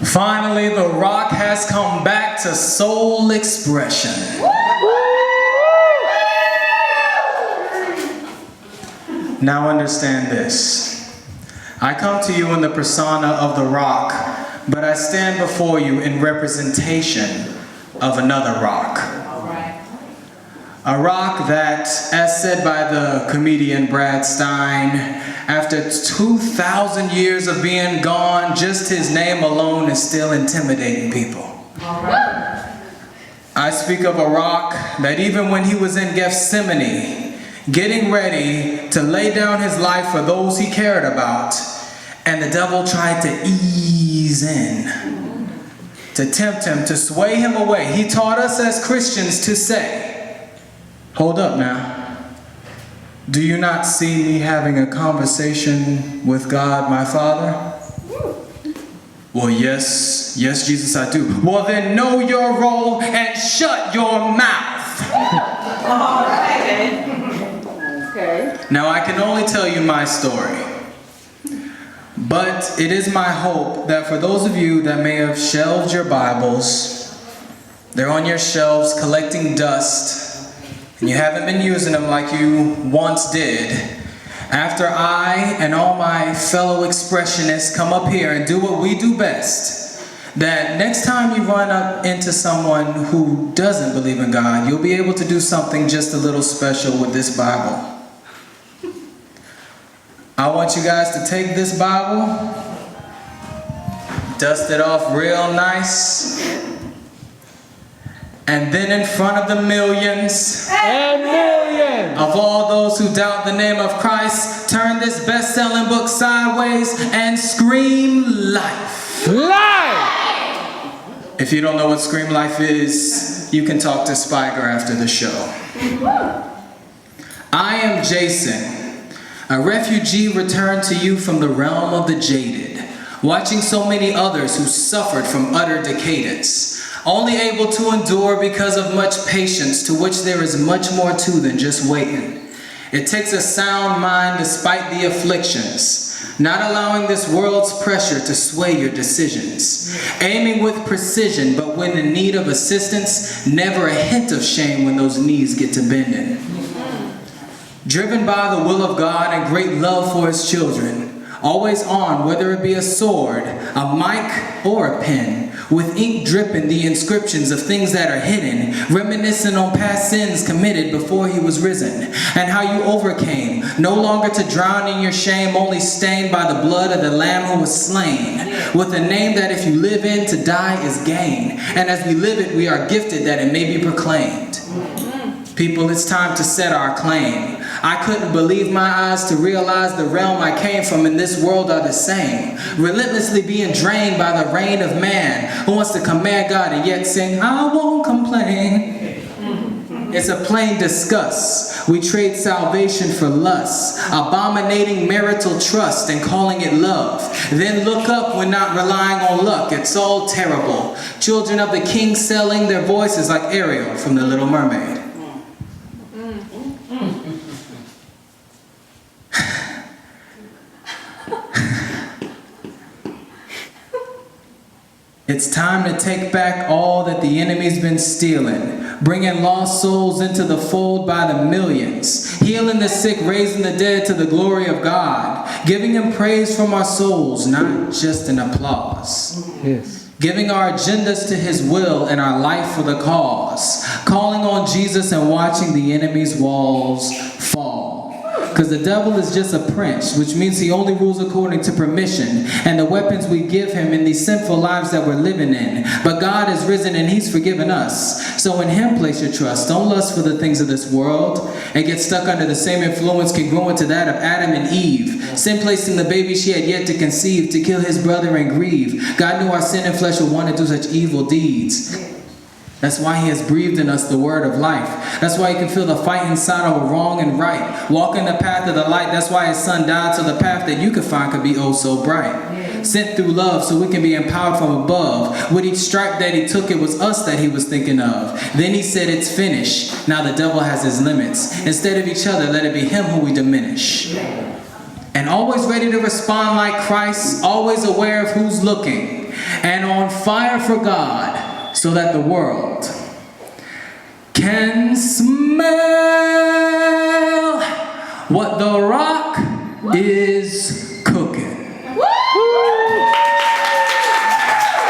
Finally, The Rock has come back to Soul Xpression. Now understand this. I come to you in the persona of The Rock, but I stand before you in representation of another rock. A rock that, as said by the comedian Brad Stein, after 2,000 years of being gone, just his name alone is still intimidating people. I speak of a rock that even when he was in Gethsemane, getting ready to lay down his life for those he cared about, and the devil tried to ease in, to tempt him, to sway him away. He taught us as Christians to say, hold up now. Do you not see me having a conversation with God, my Father? Well, yes, Jesus, I do. Well, then know your role and shut your mouth. Okay. Now, I can only tell you my story. But it is my hope that for those of you that may have shelved your Bibles, they're on your shelves collecting dust, and you haven't been using them like you once did, after I and all my fellow expressionists come up here and do what we do best, that next time you run up into someone who doesn't believe in God, you'll be able to do something just a little special with this Bible. I want you guys to take this Bible, dust it off real nice, and then in front of the millions of all those who doubt the name of Christ, turn this best-selling book sideways and scream life. Life! If you don't know what Scream Life is, you can talk to Spiker after the show. I am Jase, a refugee returned to you from the realm of the jaded, watching so many others who suffered from utter decadence, only able to endure because of much patience, to which there is much more to than just waiting. It takes a sound mind despite the afflictions, not allowing this world's pressure to sway your decisions, aiming with precision, but when in need of assistance, never a hint of shame when those knees get to bending. Driven by the will of God and great love for his children, always on, whether it be a sword, a mic, or a pen, with ink dripping the inscriptions of things that are hidden, reminiscing on past sins committed before he was risen, and how you overcame, no longer to drown in your shame, only stained by the blood of the Lamb who was slain, with a name that if you live in, to die is gain, and as we live it, we are gifted that it may be proclaimed. People, it's time to set our claim. I couldn't believe my eyes to realize the realm I came from and this world are the same. Relentlessly being drained by the reign of man who wants to command God and yet sing, I won't complain. It's a plain disgust. We trade salvation for lust, abominating marital trust and calling it love. Then look up when not relying on luck. It's all terrible. Children of the king selling their voices like Ariel from The Little Mermaid. It's time to take back all that the enemy's been stealing, bringing lost souls into the fold by the millions, healing the sick, raising the dead to the glory of God, giving him praise from our souls, not just an applause. Yes. Giving our agendas to his will and our life for the cause, calling on Jesus and watching the enemy's walls fall. Because the devil is just a prince, which means he only rules according to permission and the weapons we give him in these sinful lives that we're living in. But God is risen and he's forgiven us. So in him place your trust. Don't lust for the things of this world and get stuck under the same influence congruent to that of Adam and Eve. Sin placed in the baby she had yet to conceive to kill his brother and grieve. God knew our sin and flesh would want to do such evil deeds. That's why he has breathed in us the word of life. That's why you can feel the fight inside of wrong and right. Walk in the path of the light. That's why his son died so the path that you could find could be oh so bright. Sent through love so we can be empowered from above. With each stripe that he took, it was us that he was thinking of. Then he said it's finished. Now the devil has his limits. Instead of each other, let it be him who we diminish. And always ready to respond like Christ, always aware of who's looking. and on fire for God, so that the world can smell what the rock is